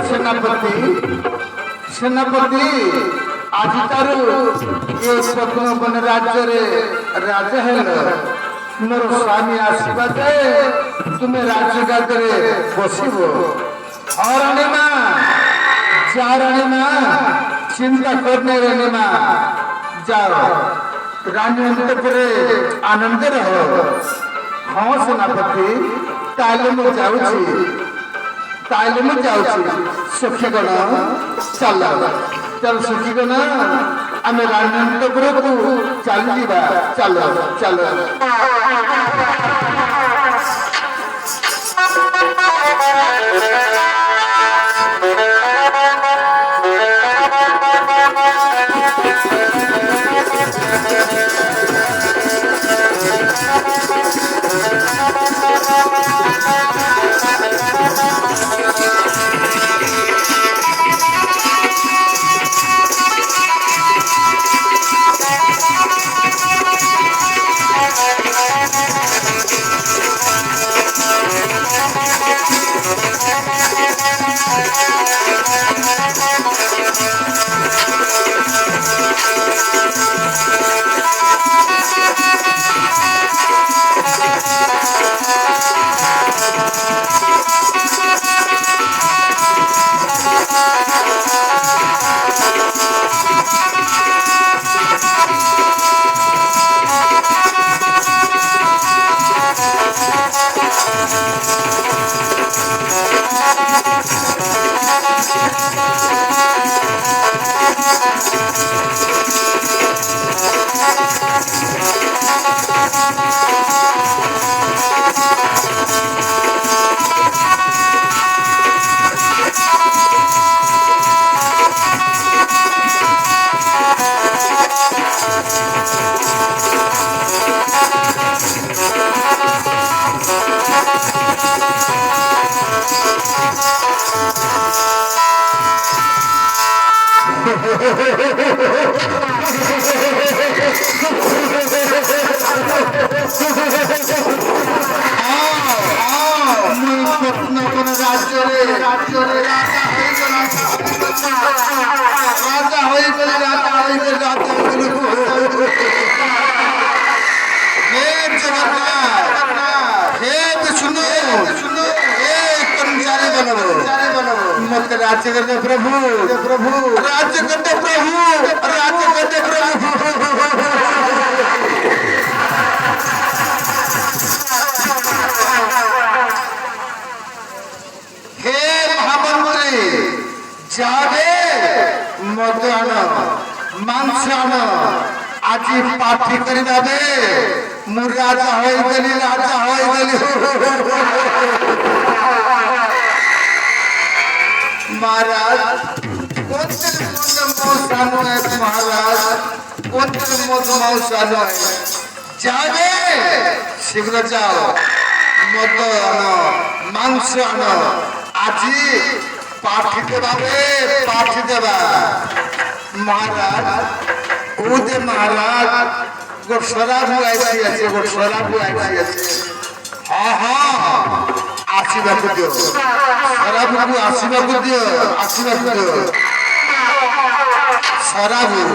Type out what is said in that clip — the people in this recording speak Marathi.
सेनापति सेनापति आज तारू ये पद्मवन राज्य रे राजा है मोर स्वामी आसवा तुम्हें राज्य गादरे बसब और राणीमा जा राणीमा चिंता करने राणीमा जाओ रानी अंतपुरे आनंद रहो। हाँ सेनापति ताले मु जाऊँ सखीगण चल चल सखीगण आम रानीपुर को चल चल चल मत राज्य करते प्रभु प्रभु राज्य करते प्रभु राज्य करते प्रभु हे महामंत्री जावे मत आन मांस आन आज पाठी करी दे मु राजा होई महाराज महाराज जावे शीघ्र जाओ मद आन मांस आन आज पाठी देवा महाराज ओदे महाराज गोसरा बुआई আছে गोसरा बुआई আছে हाँ हाँ आशीर्वाद दियो सराबू आशीर्वाद दियो सराबू